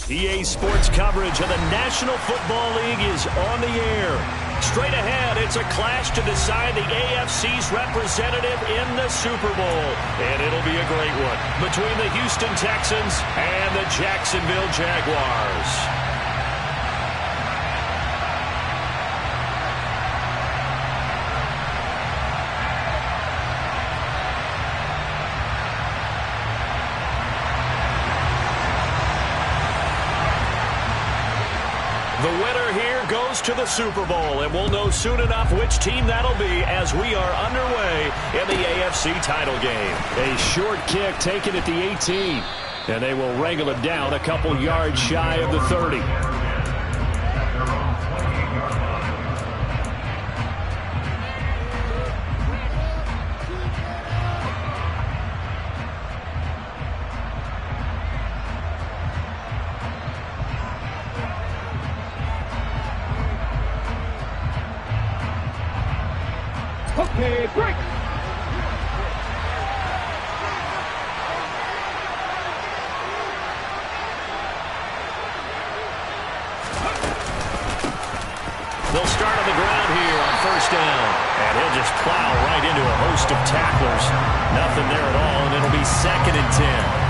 EA Sports coverage of the National Football League is on the air. Straight ahead, it's a clash to decide the AFC's representative in the Super Bowl. And it'll be a great one between the Houston Texans and the Jacksonville Jaguars. The winner here goes to the Super Bowl, and we'll know soon enough which team that'll be as we are underway in the AFC title game. A short kick taken at the 18, and they will wrangle it down a couple yards shy of the 30. Okay, break. They'll start on the ground here on first down. And he'll just plow right into a host of tacklers. Nothing there at all, and it'll be 2nd and 10.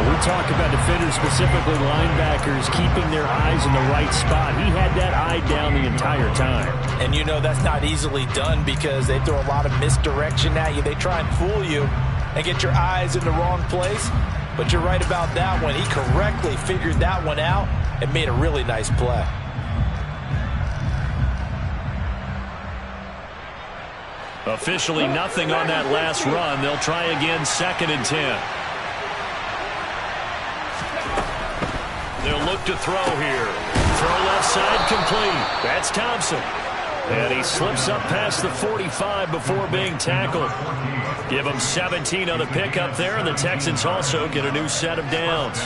We talk about defenders, specifically linebackers, keeping their eyes in the right spot. He had that eye down the entire time. And you know that's not easily done because they throw a lot of misdirection at you. They try and fool you and get your eyes in the wrong place. But you're right about that one. He correctly figured that one out and made a really nice play. Officially nothing on that last run. They'll try again 2nd and 10. They'll look to throw here. Throw left side complete. That's Thompson. And he slips up past the 45 before being tackled. Give him 17 on the pickup there, and the Texans also get a new set of downs.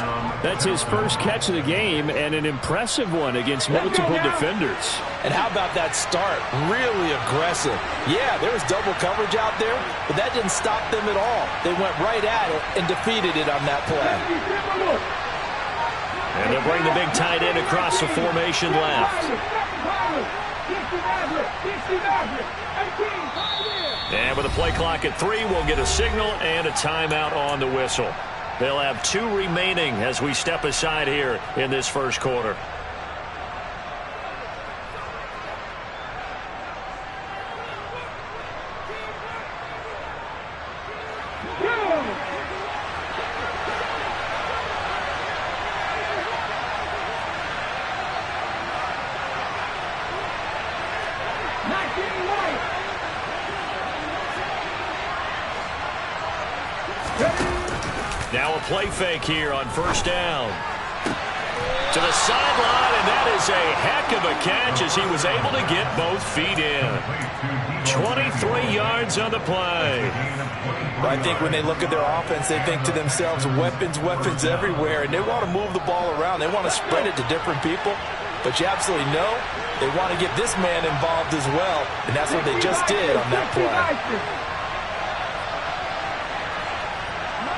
That's his first catch of the game, and an impressive one against multiple defenders. And how about that start? Really aggressive. Yeah, there was double coverage out there, but that didn't stop them at all. They went right at it and defeated it on that play. And they'll bring the big tight end across the formation left. And with a play clock at 3, we'll get a signal and a timeout on the whistle. They'll have 2 remaining as we step aside here in this first quarter. Now a play fake here on first down. To the sideline, and that is a heck of a catch as he was able to get both feet in. 23 yards on the play. Well, I think when they look at their offense, they think to themselves, weapons, weapons everywhere, and they want to move the ball around. They want to spread it to different people. But you absolutely know they want to get this man involved as well, and that's what they just did on that play.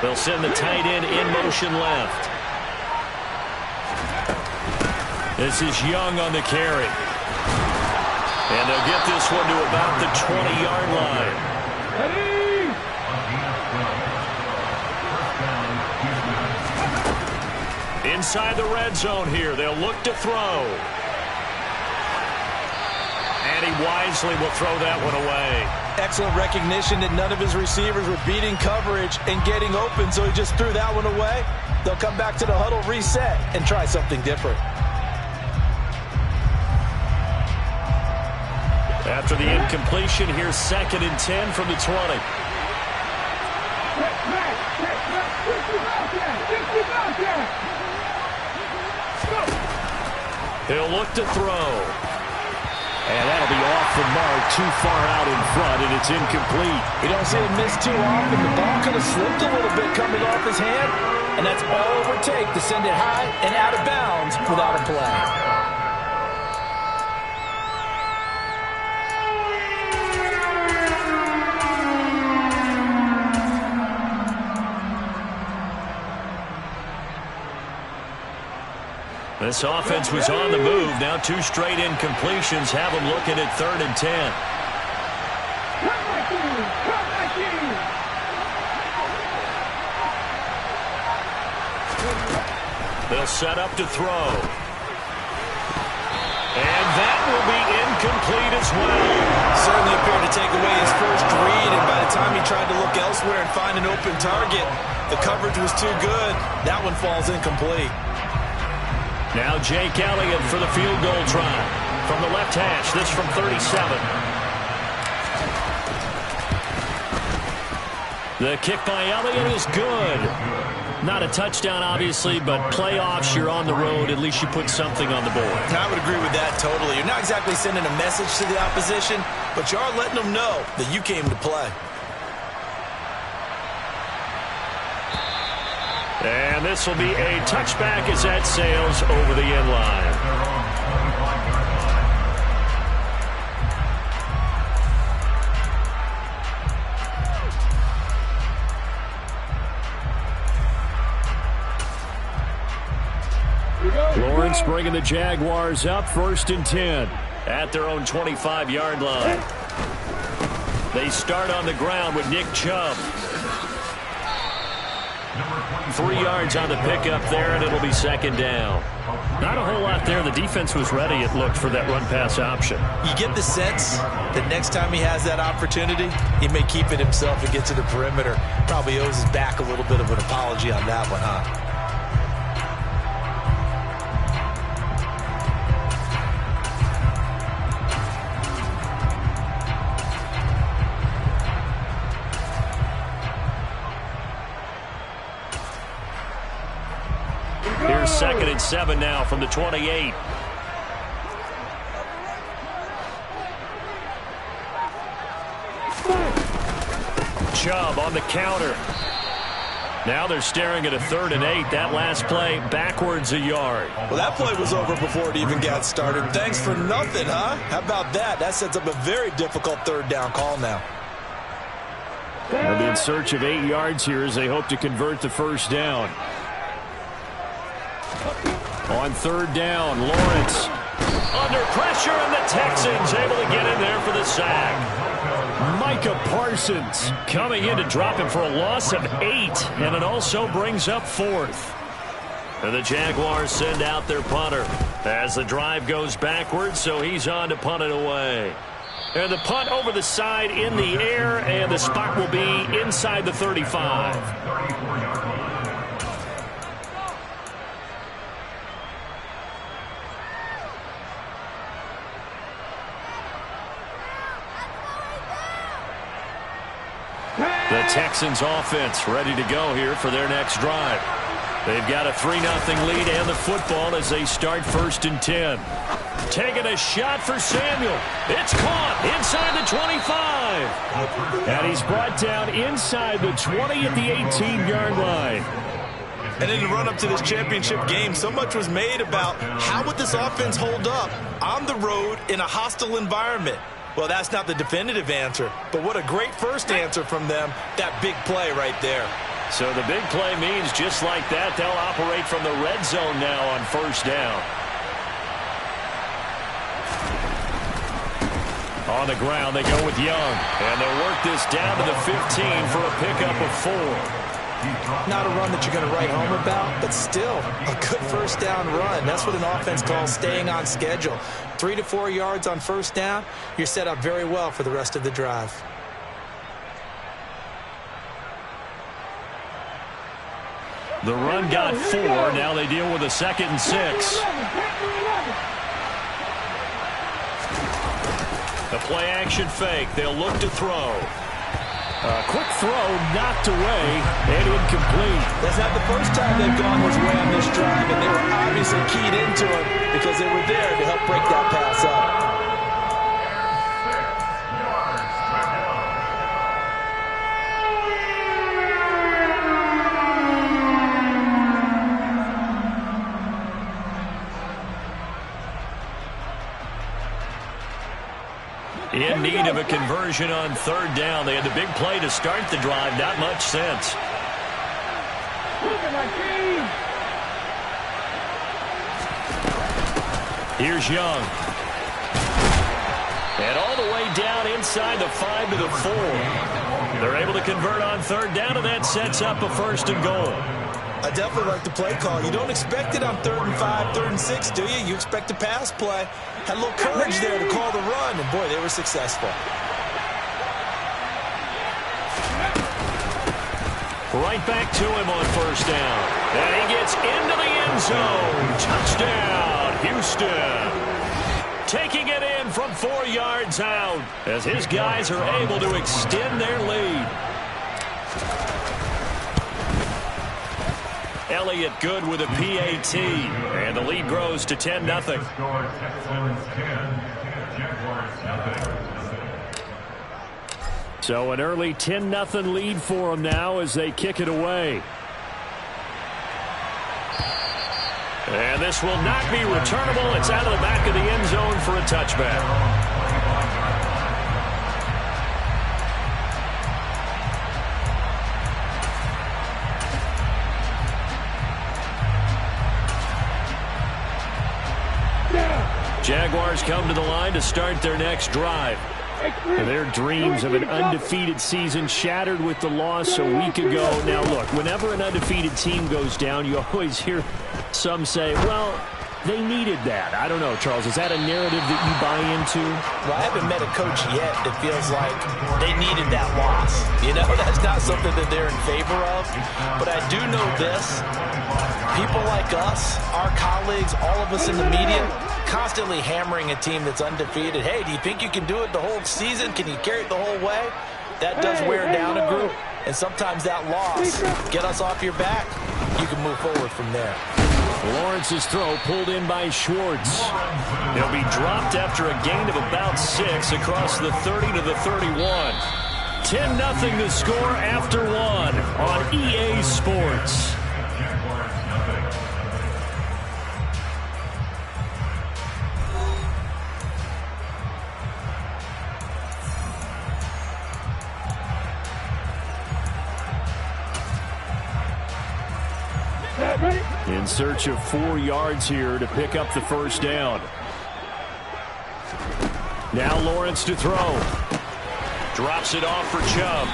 They'll send the tight end in motion left. This is Young on the carry. And they'll get this one to about the 20-yard line. Inside the red zone here, they'll look to throw. And he wisely will throw that one away. Excellent recognition that none of his receivers were beating coverage and getting open, so he just threw that one away. They'll come back to the huddle, reset, and try something different. After the incompletion, here's 2nd and 10 from the 20. He'll look to throw. And that'll be off the mark, too far out in front, and it's incomplete. You don't see him miss too often. The ball could have slipped a little bit coming off his hand, and that's all it would take to send it high and out of bounds without a play. This offense was on the move. Now 2 straight incompletions have them looking at 3rd and 10. They'll set up to throw. And that will be incomplete as well. Certainly appeared to take away his first read, and by the time he tried to look elsewhere and find an open target, the coverage was too good. That one falls incomplete. Now Jake Elliott for the field goal try. From the left hash, this from 37. The kick by Elliott is good. Not a touchdown, obviously, but playoffs, you're on the road. At least you put something on the board. I would agree with that totally. You're not exactly sending a message to the opposition, but you are letting them know that you came to play. And this will be a touchback as that sails over the end line. Lawrence bringing the Jaguars up 1st and 10 at their own 25-yard line. They start on the ground with Nick Chubb. 3 yards on the pickup there, and it'll be 2nd down. Not a whole lot there. The defense was ready, it looked, for that run-pass option. You get the sense that next time he has that opportunity, he may keep it himself and get to the perimeter. Probably owes his back a little bit of an apology on that one, huh? Here's 2nd and 7 now from the 28. Chubb on the counter. Now they're staring at a 3rd and 8. That last play backwards a yard. Well, that play was over before it even got started. Thanks for nothing, huh? How about that? That sets up a very difficult 3rd down call now. They'll be in search of 8 yards here as they hope to convert the 1st down. On 3rd down, Lawrence. Under pressure, and the Texans able to get in there for the sack. Micah Parsons coming in to drop him for a loss of 8, and it also brings up 4th. And the Jaguars send out their punter as the drive goes backwards, so he's on to punt it away. And the punt over the side in the air, and the spot will be inside the 35. The Texans offense ready to go here for their next drive. They've got a 3-0 lead and the football as they start 1st and 10. Taking a shot for Samuel. It's caught inside the 25. And he's brought down inside the 20 at the 18-yard line. And in the run-up to this championship game, so much was made about how would this offense hold up on the road in a hostile environment. Well, that's not the definitive answer, but what a great first answer from them, that big play right there. So the big play means just like that, they'll operate from the red zone now on 1st down. On the ground, they go with Young, and they'll work this down to the 15 for a pickup of 4. Not a run that you're going to write home about, but still a good 1st down run. That's what an offense calls staying on schedule. 3 to 4 yards on 1st down, you're set up very well for the rest of the drive. The run got 4. Now they deal with a 2nd and 6. The play action fake. They'll look to throw. A quick throw knocked away and incomplete. That's not the first time they've gone his way on this drive, and they were obviously keyed into it because they were there to help break that pass up. In need of a conversion on 3rd down. They had the big play to start the drive. Not much sense. Here's Young. And all the way down inside the 5 to the 4. They're able to convert on third down, and that sets up a first and goal. I definitely like the play call. You don't expect it on 3rd and 5, 3rd and 6, do you? You expect a pass play. Had a little courage there to call the run, and boy, they were successful. Right back to him on first down. And he gets into the end zone. Touchdown, Houston. Taking it in from 4 yards out as his guys are able to extend their lead. Elliott good with a PAT, and the lead grows to 10-0. So an early 10-0 lead for them now as they kick it away. And this will not be returnable. It's out of the back of the end zone for a touchback. Jaguars come to the line to start their next drive. Their dreams of an undefeated season shattered with the loss a week ago. Now, look, whenever an undefeated team goes down, you always hear some say, well, they needed that. I don't know, Charles. Is that a narrative that you buy into? Well, I haven't met a coach yet that feels like they needed that loss. You know, that's not something that they're in favor of. But I do know this. People like us, our colleagues, all of us in the media, constantly hammering a team that's undefeated. Hey, do you think you can do it the whole season? Can you carry it the whole way? That does wear down a group. And sometimes that loss, get us off your back, you can move forward from there. Lawrence's throw pulled in by Schwartz. He'll be dropped after a gain of about 6 across the 30 to the 31. 10-0 the score after 1 on EA Sports. In search of 4 yards here to pick up the first down. Now Lawrence to throw. Drops it off for Chubb.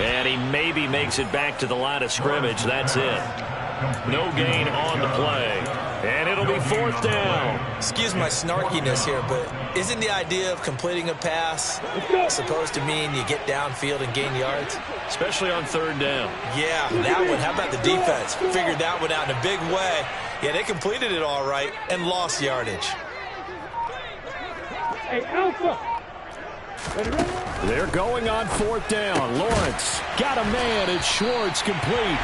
And he maybe makes it back to the line of scrimmage. That's it. No gain on the play. And it'll be 4th down. Excuse my snarkiness here, but isn't the idea of completing a pass supposed to mean you get downfield and gain yards? Especially on 3rd down. Yeah, that one. How about the defense? Figured that one out in a big way. Yeah, they completed it all right and lost yardage. Hey, Alpha. They're going on 4th down. Lawrence got a man. It's Schwartz complete.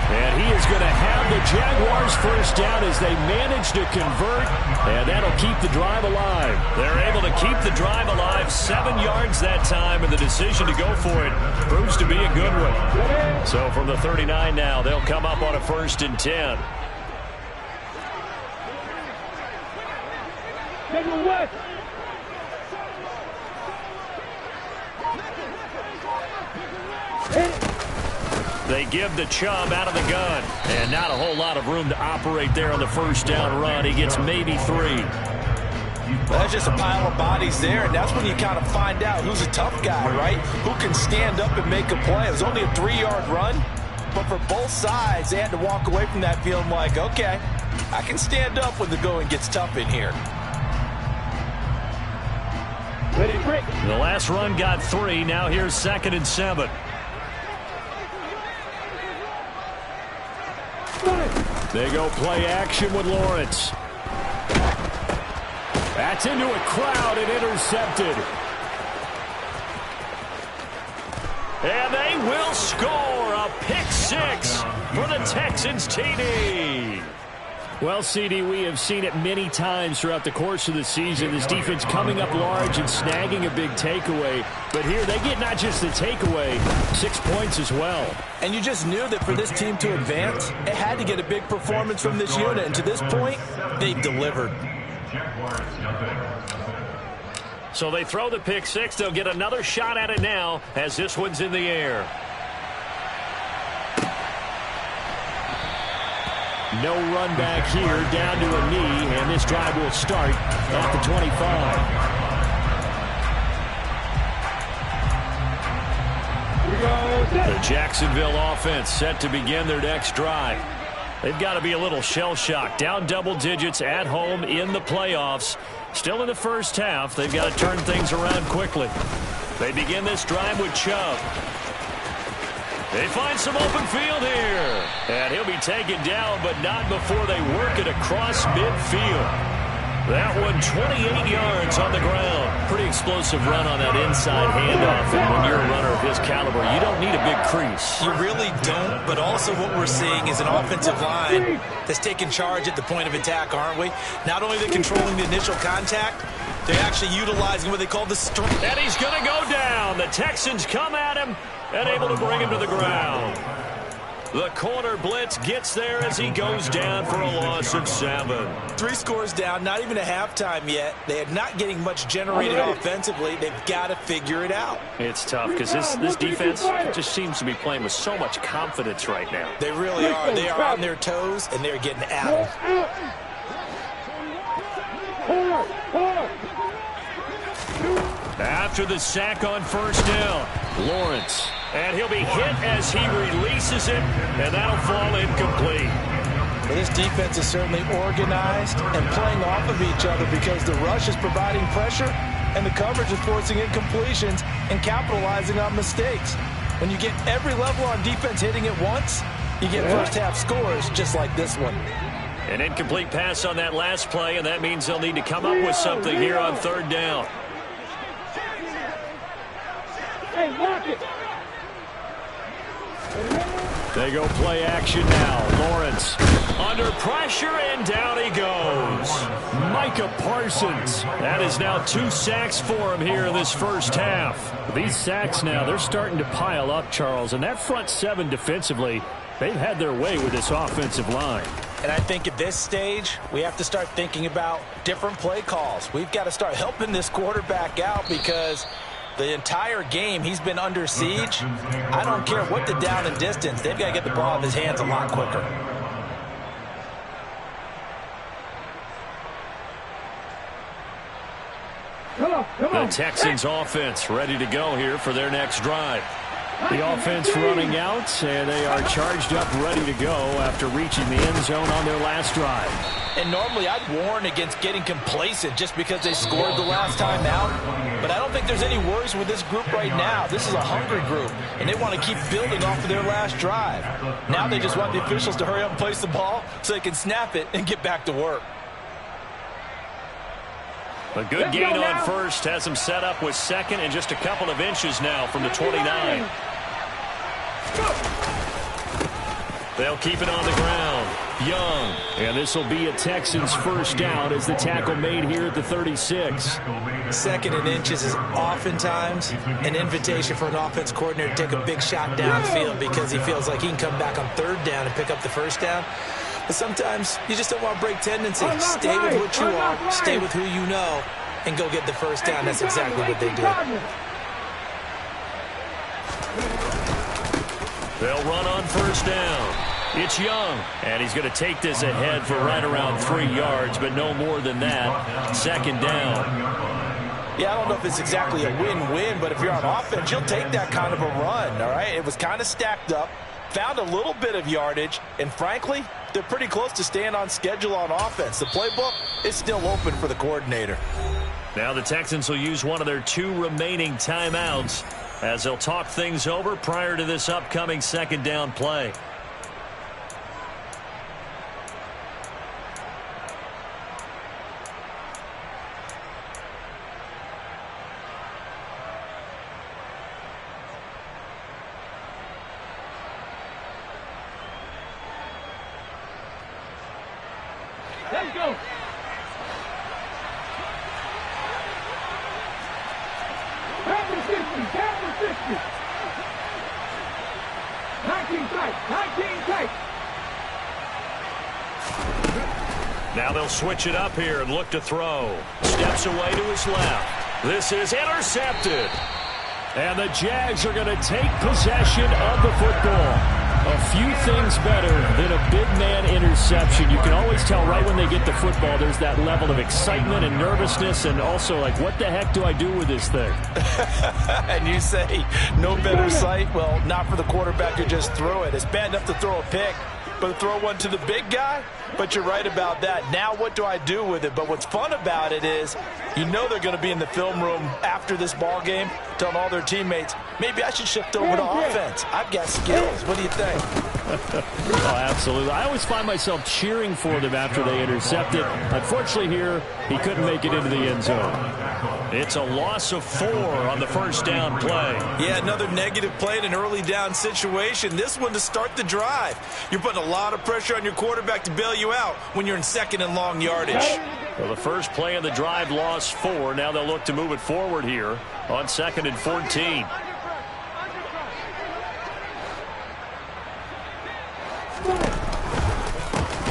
And he is going to have the Jaguars first down as they manage to convert. And that'll keep the drive alive. They're able to keep the drive alive. 7 yards that time, and the decision to go for it proves to be a good one. So from the 39 now, they'll come up on a 1st and 10. West. They give the Chubb out of the gun. And not a whole lot of room to operate there on the first down run. He gets maybe 3. Well, there's just a pile of bodies there, and that's when you kind of find out who's a tough guy, right? Who can stand up and make a play. It was only a 3-yard run, but for both sides, they had to walk away from that feeling like, okay, I can stand up when the going gets tough in here. Ready, break. The last run got 3. Now here's 2nd and 7. They go play action with Lawrence. That's into a crowd and intercepted. And they will score a pick 6 for the Texans TD. Well, CD, we have seen it many times throughout the course of the season. This defense coming up large and snagging a big takeaway. But here they get not just the takeaway, 6 points as well. And you just knew that for this team to advance, it had to get a big performance from this unit. And to this point, they've delivered. So they throw the pick 6. They'll get another shot at it now as this one's in the air. No run back here, down to a knee, and this drive will start at the 25. The Jacksonville offense set to begin their next drive. They've got to be a little shell-shocked. Down double digits at home in the playoffs. Still in the first half. They've got to turn things around quickly. They begin this drive with Chubb. They find some open field here. And he'll be taken down, but not before they work it across midfield. That one 28 yards on the ground. Pretty explosive run on that inside handoff. And when you're a runner of his caliber, you don't need a big crease. You really don't, but also what we're seeing is an offensive line that's taking charge at the point of attack, aren't we? Not only are they controlling the initial contact, they're actually utilizing what they call the string. And he's going to go down. The Texans come at him and able to bring him to the ground. The corner blitz gets there as he goes down for a loss of 7. 3 scores down, not even a halftime yet. They are not getting much generated offensively. They've got to figure it out. It's tough because this defense just seems to be playing with so much confidence right now. They really are. They are on their toes, and they're getting out. After the sack on first down, Lawrence. And he'll be hit as he releases it, and that'll fall incomplete. Well, this defense is certainly organized and playing off of each other because the rush is providing pressure and the coverage is forcing incompletions and capitalizing on mistakes. When you get every level on defense hitting it once, you get first-half scores just like this one. An incomplete pass on that last play, and that means they'll need to come up with something here on third down. Hey, lock it. They go play action now. Lawrence under pressure, and down he goes. Micah Parsons. That is now 2 sacks for him here in this first half. These sacks now, they're starting to pile up, Charles. And that front 7 defensively, they've had their way with this offensive line. And I think at this stage, we have to start thinking about different play calls. We've got to start helping this quarterback out because the entire game, he's been under siege. I don't care what the down and distance. They've got to get the ball in his hands a lot quicker. The Texans offense ready to go here for their next drive. The offense running out, and they are charged up, ready to go after reaching the end zone on their last drive. And normally I'd warn against getting complacent just because they scored the last time out. But I don't think there's any worries with this group right now. This is a hungry group, and they want to keep building off of their last drive. Now they just want the officials to hurry up and place the ball so they can snap it and get back to work. A good gain on first has him set up with second and just a couple of inches now from the 29. They'll keep it on the ground. Young. And this will be a Texans first down as the tackle made here at the 36. Second and inches is oftentimes an invitation for an offense coordinator to take a big shot downfield because he feels like he can come back on third down and pick up the first down. But sometimes you just don't want to break tendency. Stay with what you are, stay with who you know, and go get the first down. That's exactly what they did. They'll run on first down. It's Young, and he's going to take this ahead for right around 3 yards, but no more than that. Second down. Yeah, I don't know if it's exactly a win-win, but if you're on offense, you'll take that kind of a run, all right? It was kind of stacked up, found a little bit of yardage, and frankly, they're pretty close to staying on schedule on offense. The playbook is still open for the coordinator. Now the Texans will use one of their 2 remaining timeouts as they'll talk things over prior to this upcoming second down play. Let's go. Captain 60, Captain 60. 19 tight, 19 tight. Now they'll switch it up here and look to throw. Steps away to his left. This is intercepted. And the Jags are going to take possession of the football. A few things better than a big man interception. You can always tell right when they get the football, there's that level of excitement and nervousness, and also like, what the heck do I do with this thing? And you say, no better sight? Well, not for the quarterback who just threw it. It's bad enough to throw a pick, but to throw one to the big guy? But you're right about that. Now what do I do with it? But what's fun about it is, you know they're going to be in the film room after this ball game telling all their teammates, maybe I should shift over to offense. I've got skills. What do you think? Oh, absolutely. I always find myself cheering for them after they intercept it. Unfortunately here, he couldn't make it into the end zone. It's a loss of 4 on the first down play. Yeah, another negative play in an early down situation. This one to start the drive. You're putting a lot of pressure on your quarterback to bail you out when you're in second and long yardage. Well, the first play of the drive lost 4. Now they'll look to move it forward here on 2nd and 14.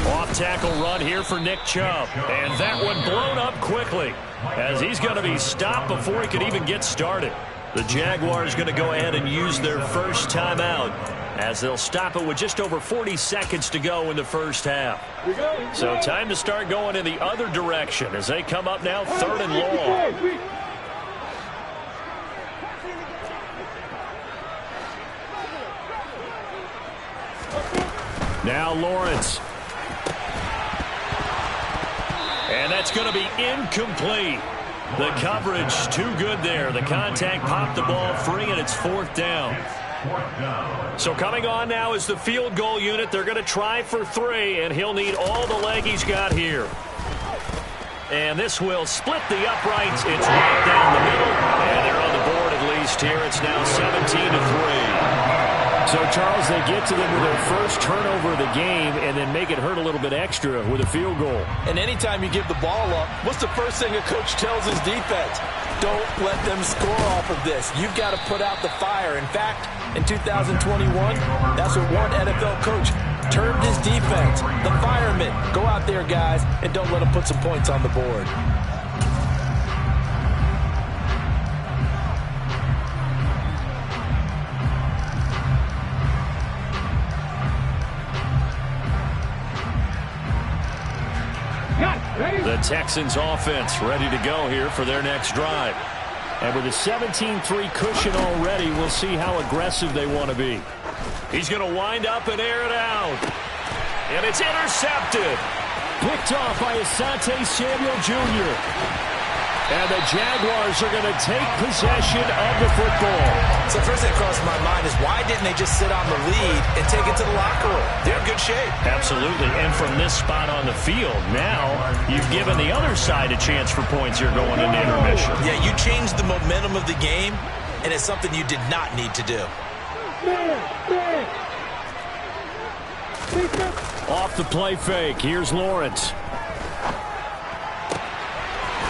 Off-tackle run here for Nick Chubb. And that one blown up quickly as he's going to be stopped before he could even get started. The Jaguars going to go ahead and use their first timeout as they'll stop it with just over 40 seconds to go in the first half. So time to start going in the other direction as they come up now 3rd and long. Now Lawrence. And that's going to be incomplete. The coverage too good there. The contact popped the ball free, and it's 4th down. So coming on now is the field goal unit. They're going to try for 3, and he'll need all the leg he's got here. And this will split the uprights. It's right down the middle, and they're on the board at least here. It's now 17-3. So, Charles, they get to them with their first turnover of the game and then make it hurt a little bit extra with a field goal. And anytime you give the ball up, what's the first thing a coach tells his defense? Don't let them score off of this. You've got to put out the fire. In fact, in 2021, that's what one NFL coach termed his defense. The firemen. Go out there, guys, and don't let them put some points on the board. The Texans offense ready to go here for their next drive. And with a 17-3 cushion already, we'll see how aggressive they want to be. He's going to wind up and air it out. And it's intercepted. Picked off by Asante Samuel Jr. And the Jaguars are going to take possession of the football. So first thing that crossed my mind is why didn't they just sit on the lead and take it to the locker room? They're in good shape. Absolutely. And from this spot on the field, now you've given the other side a chance for points here going into intermission. Yeah, you changed the momentum of the game, and it's something you did not need to do. Off the play fake. Here's Lawrence.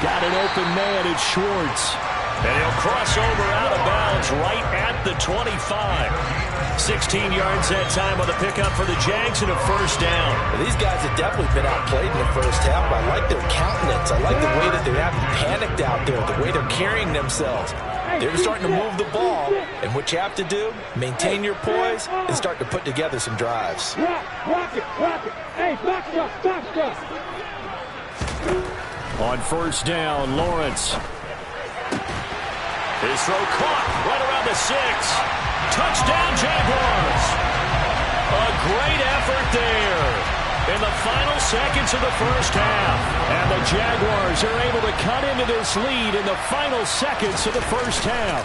Got an open man. It's Schwartz. And he'll cross over out of bounds right at the 25. 16 yards that time on the pickup for the Jags and a first down. Well, these guys have definitely been outplayed in the first half. I like their countenance. I like the way that they haven't panicked out there, the way they're carrying themselves. They're starting to move the ball, and what you have to do, maintain your poise and start to put together some drives. Rock it. Hey, box up. On first down, Lawrence. His throw caught right around the 6. Touchdown, Jaguars. A great effort there in the final seconds of the first half. And the Jaguars are able to cut into this lead in the final seconds of the first half.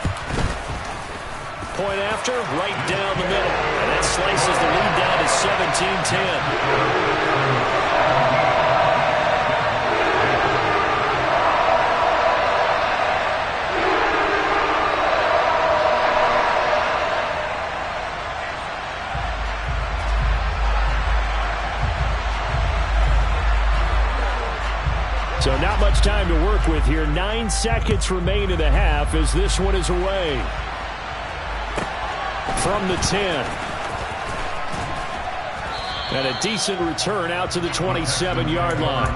Point after, right down the middle. And that slices the lead down to 17-10. So not much time to work with here. 9 seconds remain in the half as this one is away. From the 10. And a decent return out to the 27-yard line.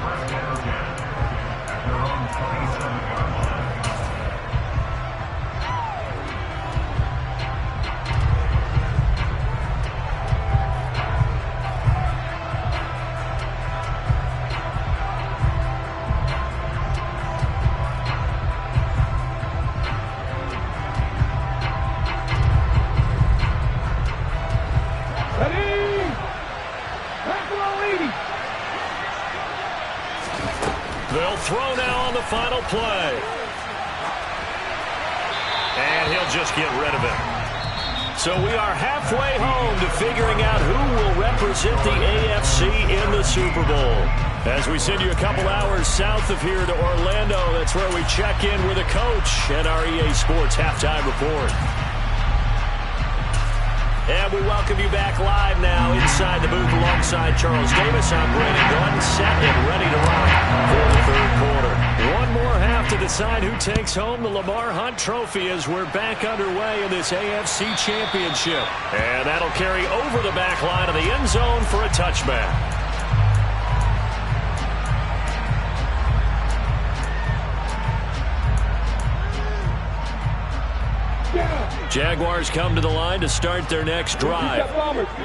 final play. And he'll just get rid of it. So we are halfway home to figuring out who will represent the AFC in the Super Bowl. As we send you a couple hours south of here to Orlando, that's where we check in with a coach at our EA Sports Halftime Report. And we welcome you back live now inside the booth alongside Charles Davis. I'm Brandon Gordon, set and ready to rock for the third quarter. One more half to decide who takes home the Lamar Hunt Trophy as we're back underway in this AFC Championship. And that'll carry over the back line of the end zone for a touchback. Jaguars come to the line to start their next drive.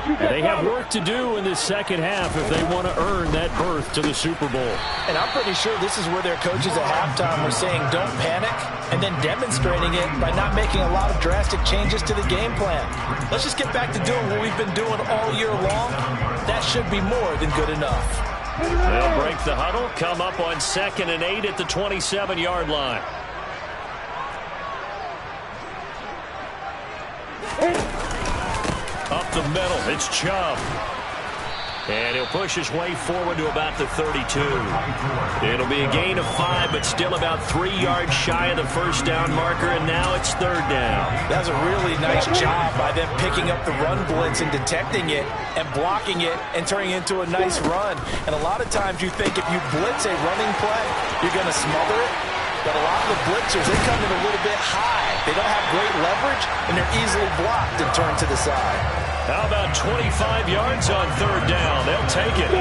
And they have work to do in this second half if they want to earn that berth to the Super Bowl. And I'm pretty sure this is where their coaches at halftime were saying don't panic, and then demonstrating it by not making a lot of drastic changes to the game plan. Let's just get back to doing what we've been doing all year long. That should be more than good enough. They'll break the huddle, come up on 2nd and 8 at the 27-yard line. Up the middle, it's Chubb. And he'll push his way forward to about the 32. It'll be a gain of 5, but still about 3 yards shy of the first down marker, and now it's third down. That was a really nice job by them picking up the run blitz and detecting it and blocking it and turning it into a nice run. And a lot of times you think if you blitz a running play, you're going to smother it. But a lot of the blitzers, they come in a little bit high. They don't have great leverage, and they're easily blocked and turned to the side. How about 25 yards on third down? They'll take it.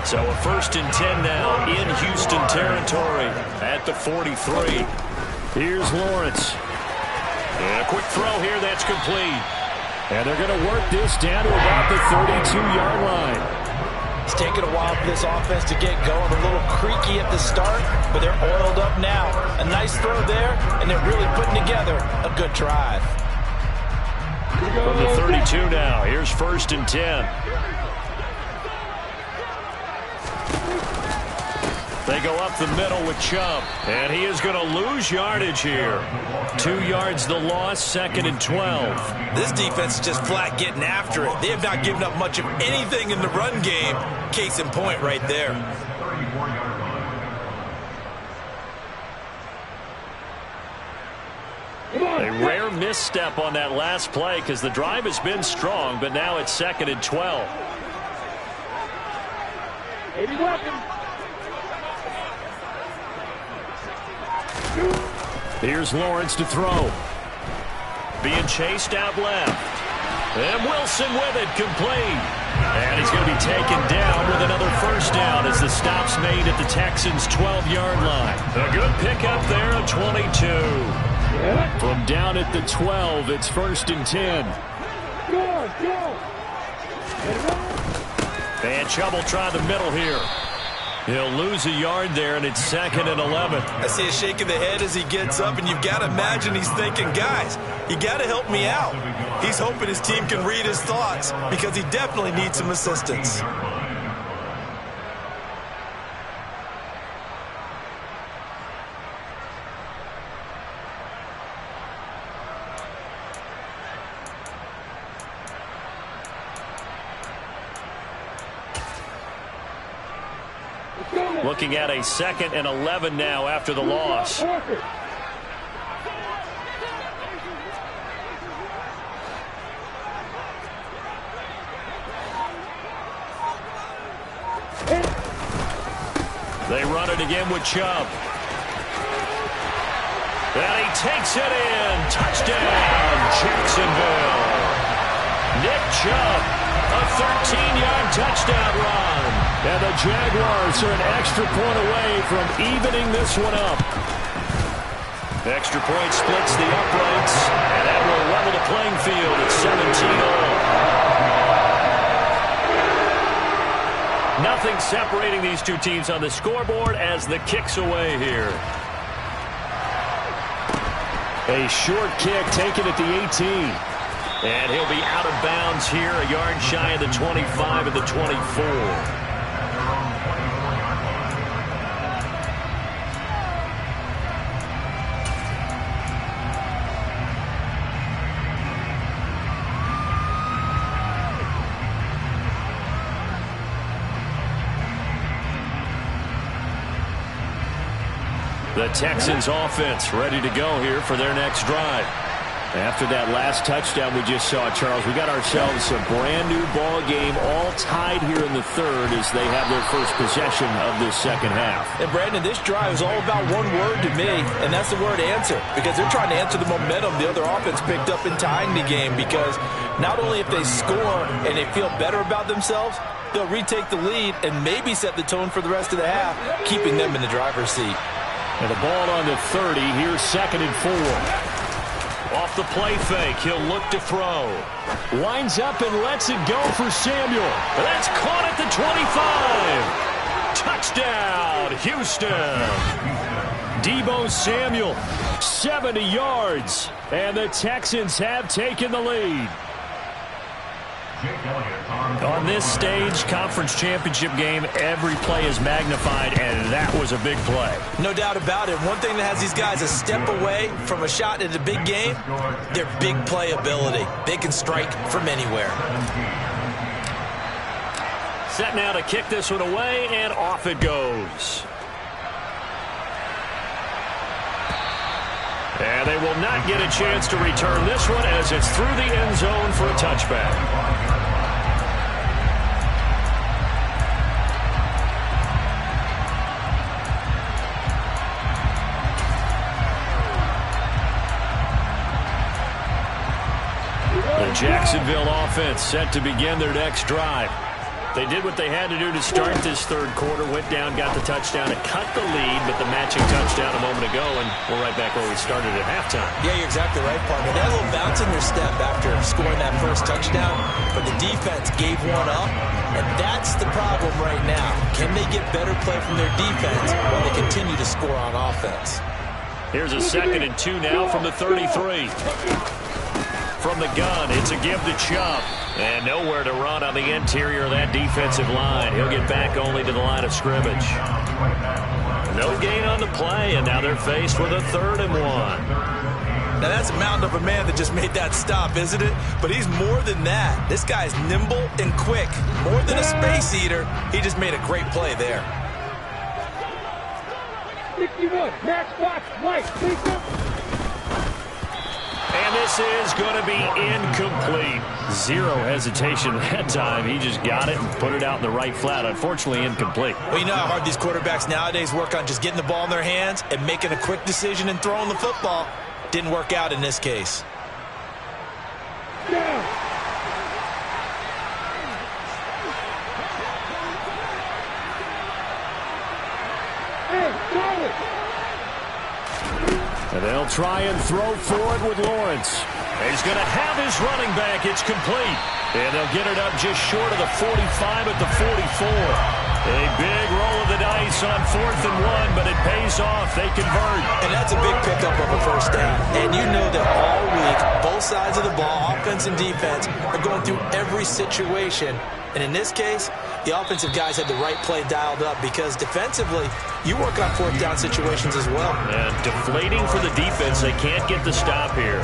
So a 1st and 10 now in Houston territory at the 43. Here's Lawrence. And a quick throw here that's complete. And they're going to work this down to about the 32-yard line. It's taken a while for this offense to get going. A little creaky at the start, but they're oiled up now. A nice throw there, and they're really putting together a good drive. From the 32 now, here's 1st and 10. They go up the middle with Chubb, and he is going to lose yardage here. 2 yards the loss, 2nd and 12. This defense is just flat getting after it. They have not given up much of anything in the run game. Case in point right there. A rare misstep on that last play because the drive has been strong, but now it's 2nd and 12. Here's Lawrence to throw. Being chased out left. And Wilson with it, complete. And he's going to be taken down with another first down as the stop's made at the Texans' 12-yard line. A good pickup there at 22. From down at the 12, it's 1st and 10. And Chubb will try the middle here. He'll lose a yard there, and it's 2nd and 11. I see a shake of the head as he gets up, and you've got to imagine he's thinking, guys, you got to help me out. He's hoping his team can read his thoughts because he definitely needs some assistance. Looking at a 2nd and 11 now after the loss. They run it again with Chubb. And he takes it in. Touchdown, Jacksonville. Nick Chubb, a 13-yard touchdown run. And the Jaguars are an extra point away from evening this one up. Extra point splits the uprights, and that will level the playing field at 17-all. Nothing separating these two teams on the scoreboard as the kick's away here. A short kick taken at the 18. And he'll be out of bounds here, a yard shy of the 25 and the 24. The Texans offense ready to go here for their next drive. After that last touchdown we just saw, Charles, we got ourselves a brand new ball game, all tied here in the third as they have their first possession of this second half. And Brandon, this drive is all about one word to me, and that's the word answer, because they're trying to answer the momentum the other offense picked up in tying the game, because not only if they score and they feel better about themselves, they'll retake the lead and maybe set the tone for the rest of the half, keeping them in the driver's seat. And the ball on the 30, here's 2nd and 4. Off the play fake, he'll look to throw. Winds up and lets it go for Samuel. That's caught at the 25. Touchdown, Houston. Deebo Samuel, 70 yards. And the Texans have taken the lead. On this stage, conference championship game, every play is magnified, and that was a big play. No doubt about it. One thing that has these guys a step away from a shot at a big game, their big play ability. They can strike from anywhere. Set now to kick this one away, and off it goes. And they will not get a chance to return this one as it's through the end zone for a touchback. The Jacksonville offense set to begin their next drive. They did what they had to do to start this third quarter, went down, got the touchdown, and cut the lead, but the matching touchdown a moment ago, and we're right back where we started at halftime. Yeah, you're exactly right, partner. They had a little bounce in their step after scoring that first touchdown, but the defense gave one up, and that's the problem right now. Can they get better play from their defense while they continue to score on offense? Here's a 2nd and 2 now from the 33. From the gun, it's a give to Chubb. And nowhere to run on the interior of that defensive line. He'll get back only to the line of scrimmage. No gain on the play, and now they're faced with a 3rd and 1. Now that's a mountain of a man that just made that stop, isn't it? But he's more than that. This guy's nimble and quick. More than a space eater, he just made a great play there. 61, match box, Mike, and this is going to be incomplete. Zero hesitation that time. He just got it and put it out in the right flat. Unfortunately, incomplete. Well, you know how hard these quarterbacks nowadays work on just getting the ball in their hands and making a quick decision and throwing the football. Didn't work out in this case. down. Hey, solid. And they'll try and throw forward with Lawrence. He's going to have his running back. It's complete. And they'll get it up just short of the 45 at the 44. A big roll of the dice on 4th and 1, but it pays off. They convert. And that's a big pickup of a first down. And you know that all week, both sides of the ball, offense and defense, are going through every situation. And in this case, the offensive guys had the right play dialed up because defensively, you work on 4th down situations as well. And deflating for the defense. They can't get the stop here.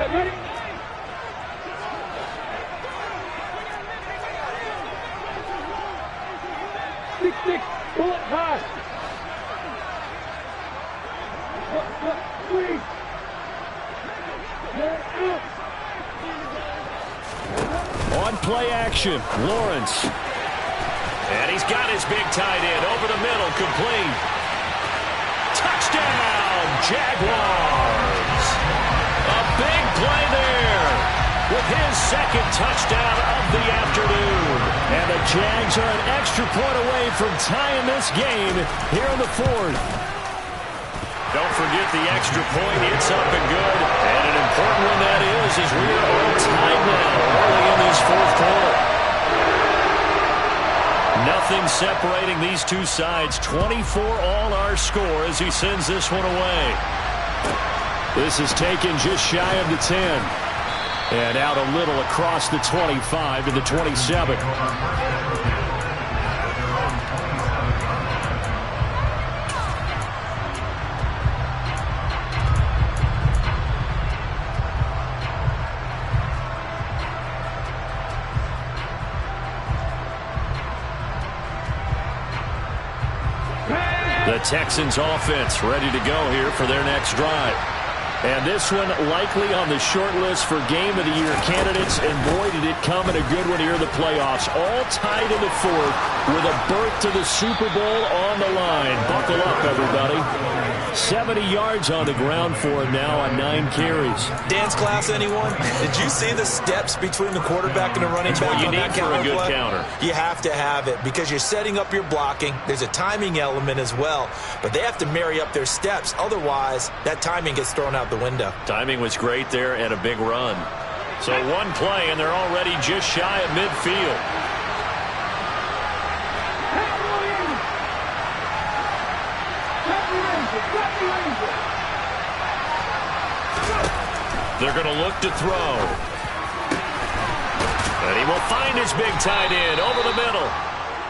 Ready? 6-6, bullet high. 3. Out. On play action, Lawrence. And he's got his big tight end over the middle, complete. Touchdown, Jaguars. A big play there with his 2nd touchdown of the afternoon. And the Jags are an extra point away from tying this game here in the 4th. Don't forget the extra point. It's up and good. And an important one that is as we are all tied now early in this 4th quarter. Nothing separating these two sides. 24 all our score as he sends this one away. This is taken just shy of the 10. And out a little across the 25 to the 27. The Texans offense ready to go here for their next drive. And this one likely on the short list for Game of the Year candidates. And boy, did it come in a good one here in the playoffs. All tied in the fourth with a berth to the Super Bowl on the line. Buckle up, everybody. 70 yards on the ground for him now on 9 carries. Dance class, anyone? Did you see the steps between the quarterback and the running back? What you on need that for a good play? counter. You have to have it because you're setting up your blocking. There's a timing element as well, but they have to marry up their steps. Otherwise, that timing gets thrown out the window. Timing was great there and a big run. So one play, and they're already just shy of midfield. They're going to look to throw. And he will find his big tight end over the middle.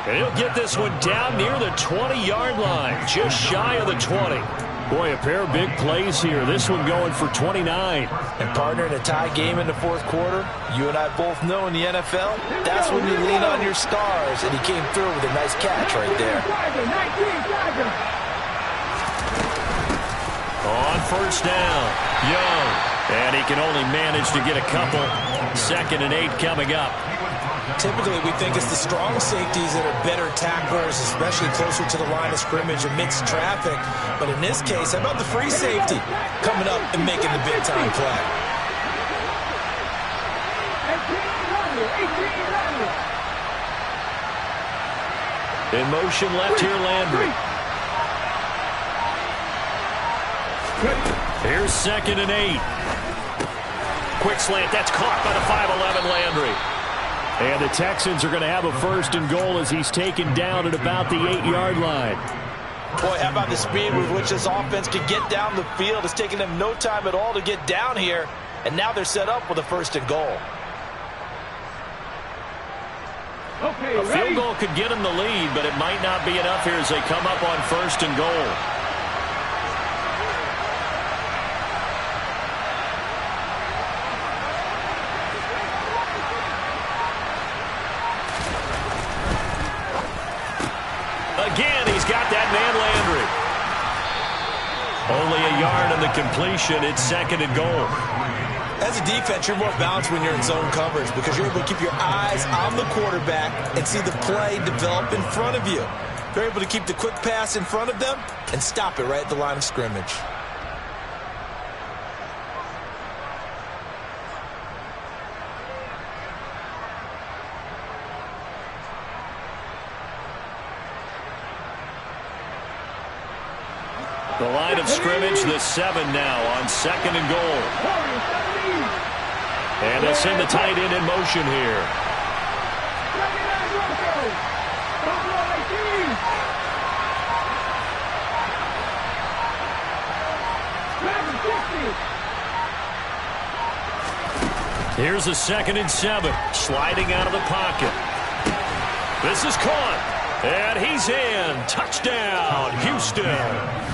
And he'll get this one down near the 20-yard line, just shy of the 20. Boy, a pair of big plays here. This one going for 29. And partner, in a tie game in the fourth quarter, you and I both know in the NFL, that's when you lean on your stars. And he came through with a nice catch right there. On first down, Young. And he can only manage to get a couple. 2nd and 8 coming up. Typically, we think it's the strong safeties that are better tacklers, especially closer to the line of scrimmage amidst traffic. But in this case, how about the free safety coming up and making the big-time play? In motion left here, Landry. Here's 2nd and 8. Quick slant. That's caught by the 5'11" Landry. And the Texans are going to have a 1st and goal as he's taken down at about the 8-yard line. Boy, how about the speed with which this offense can get down the field? It's taken them no time at all to get down here. And now they're set up with a 1st and goal. Okay, A field goal could get them the lead, but it might not be enough here as they come up on 1st and goal. Again, he's got that man Landry. Only a yard on the completion. It's 2nd and goal. As a defense, you're more balanced when you're in zone coverage because you're able to keep your eyes on the quarterback and see the play develop in front of you. They're able to keep the quick pass in front of them and stop it right at the line of scrimmage. The line of scrimmage, the 7 now on 2nd and goal. And they'll send the tight end in motion here. Here's a 2nd and 7. Sliding out of the pocket. This is caught. And he's in. Touchdown, Houston.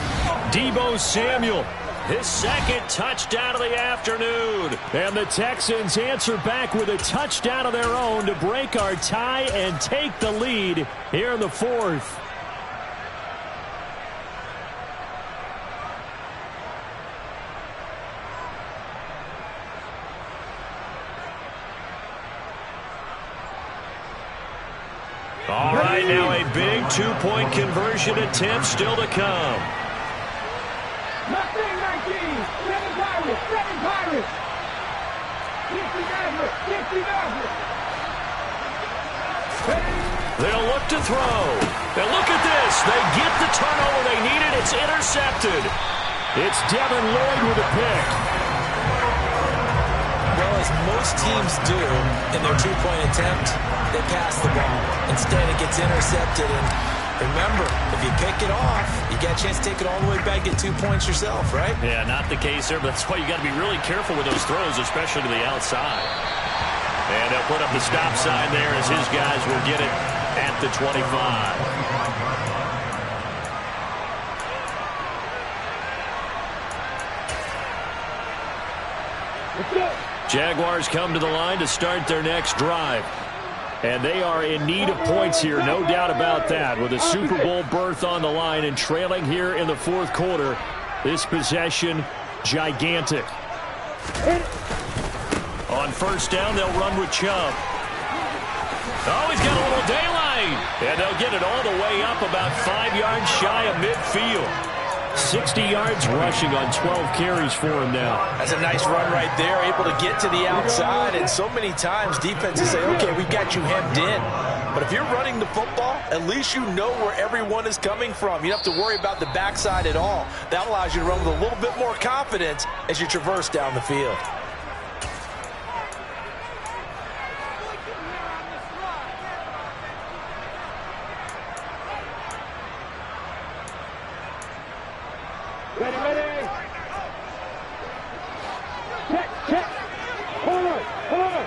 Deebo Samuel, his 2nd touchdown of the afternoon. And the Texans answer back with a touchdown of their own to break our tie and take the lead here in the 4th. All right, now a big 2-point conversion attempt still to come. Mustang 19, 7 Pirates, 7 Pirates. 60 Maverick, 60 Maverick. They'll look to throw. Now look at this. They get the turnover they needed. It's intercepted. It's Devin Lloyd with a pick. Well, as most teams do in their 2-point attempt, they pass the ball. Instead, it gets intercepted. And remember, if you pick it off, you got a chance to take it all the way back, get 2 points yourself, right? Yeah, not the case there, but that's why you got to be really careful with those throws, especially to the outside. And they'll put up the stop sign there as his guys will get it at the 25. Jaguars come to the line to start their next drive. And they are in need of points here, no doubt about that. With a Super Bowl berth on the line and trailing here in the fourth quarter, this possession gigantic. On first down, they'll run with Chubb. Oh, he's got a little daylight. And they'll get it all the way up about 5 yards shy of midfield. 60 yards rushing on 12 carries for him now. That's a nice run right there, able to get to the outside. And so many times defenses say, okay, we've got you hemmed in. But if you're running the football, at least you know where everyone is coming from. You don't have to worry about the backside at all. That allows you to run with a little bit more confidence as you traverse down the field. Ready, ready. Check, check. Hold on, hold on.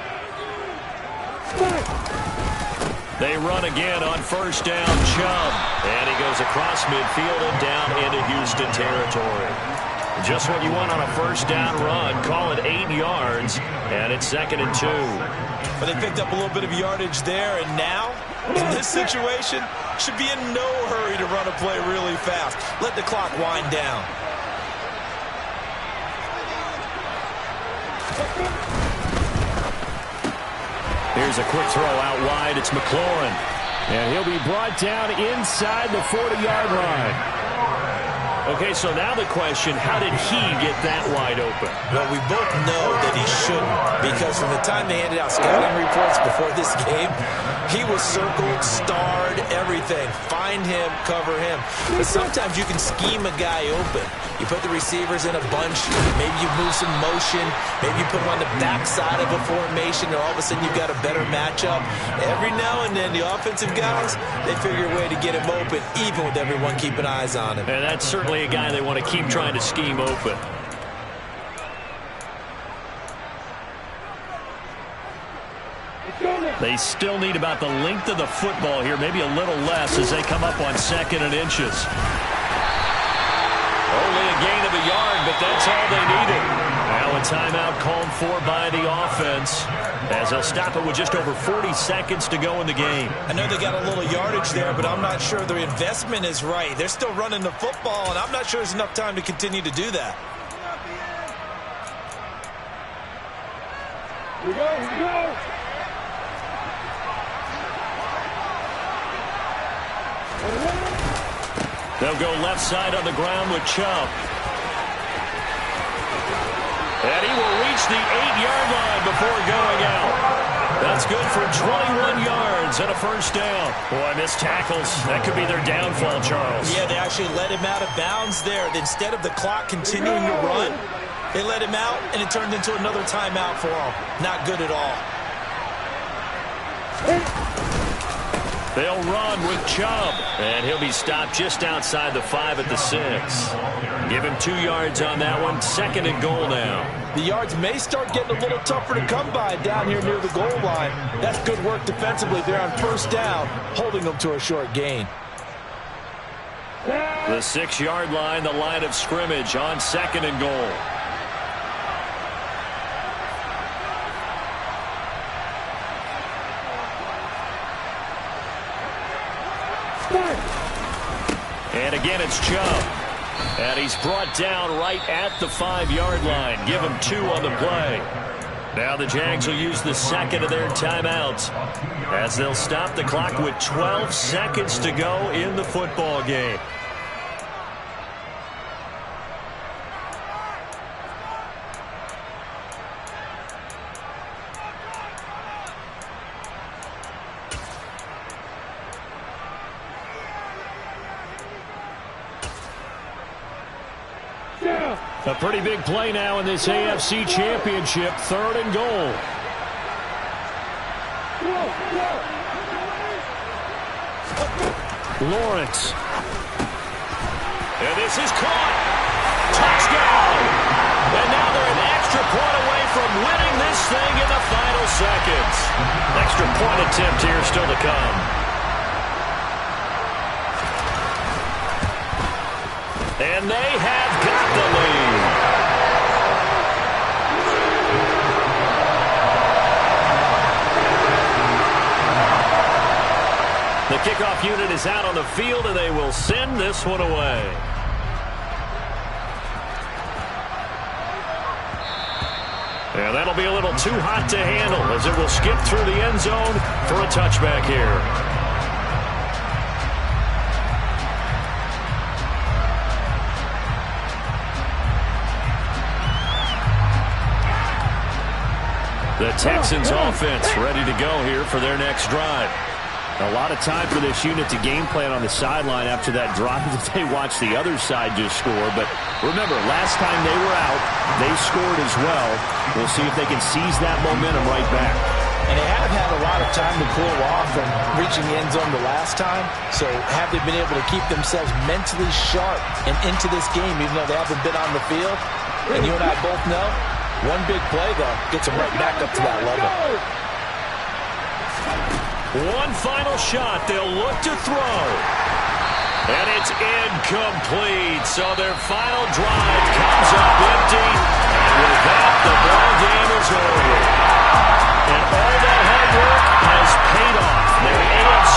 They run again on first down, Chubb. And he goes across midfield and down into Houston territory. Just what you want on a first down run. Call it 8 yards, and it's 2nd and 2. But they picked up a little bit of yardage there, and now, in this situation, should be in no hurry to run a play really fast. Let the clock wind down. Here's a quick throw out wide. It's McLaurin. And he'll be brought down inside the 40-yard line. Okay, so now the question, how did he get that wide open? Well, we both know that he shouldn't, because from the time they handed out scouting reports before this game, he was circled, starred, everything. Find him, cover him. But sometimes you can scheme a guy open. You put the receivers in a bunch, maybe you move some motion, maybe you put him on the backside of a formation, and all of a sudden you've got a better matchup. Every now and then, the offensive guys, they figure a way to get him open, even with everyone keeping eyes on him. And that's certainly a guy they want to keep trying to scheme open. They still need about the length of the football here, maybe a little less as they come up on 2nd and inches. Only a gain of a yard, but that's all they needed. Now a timeout called for by the offense as they'll stop it with just over 40 seconds to go in the game. I know they got a little yardage there, but I'm not sure their investment is right. They're still running the football, and I'm not sure there's enough time to continue to do that. Here we go, here we go. They'll go left side on the ground with Chubb. And he will reach the 8-yard line before going out. That's good for 21 yards and a first down. Boy, missed tackles. That could be their downfall, Charles. Yeah, they actually let him out of bounds there. Instead of the clock continuing to run, they let him out, and it turned into another timeout for him. Not good at all. They'll run with Chubb, and he'll be stopped just outside the 5 at the 6. Give him 2 yards on that one. 2nd and goal now. The yards may start getting a little tougher to come by down here near the goal line. That's good work defensively there on first down, holding them to a short gain. The 6-yard line, the line of scrimmage on 2nd and goal. And again, it's Chubb. And he's brought down right at the 5-yard line. Give him 2 on the play. Now the Jags will use the 2nd of their timeouts as they'll stop the clock with 12 seconds to go in the football game. A pretty big play now in this AFC Championship. 3rd and goal. Lawrence. And this is caught. Touchdown. And now they're an extra point away from winning this thing in the final seconds. Extra point attempt here still to come. And they have got the lead. is out on the field, and they will send this one away. And that'll be a little too hot to handle as it will skip through the end zone for a touchback here. The Texans offense ready to go here for their next drive. A lot of time for this unit to game plan on the sideline after that drive that they watched the other side just score. But remember, last time they were out, they scored as well. We'll see if they can seize that momentum right back. And they have had a lot of time to cool off from reaching the end zone the last time. So have they been able to keep themselves mentally sharp and into this game, even though they haven't been on the field? And you and I both know, one big play, though, gets them right back up to that level. One final shot. They'll look to throw. And it's incomplete. So their final drive comes up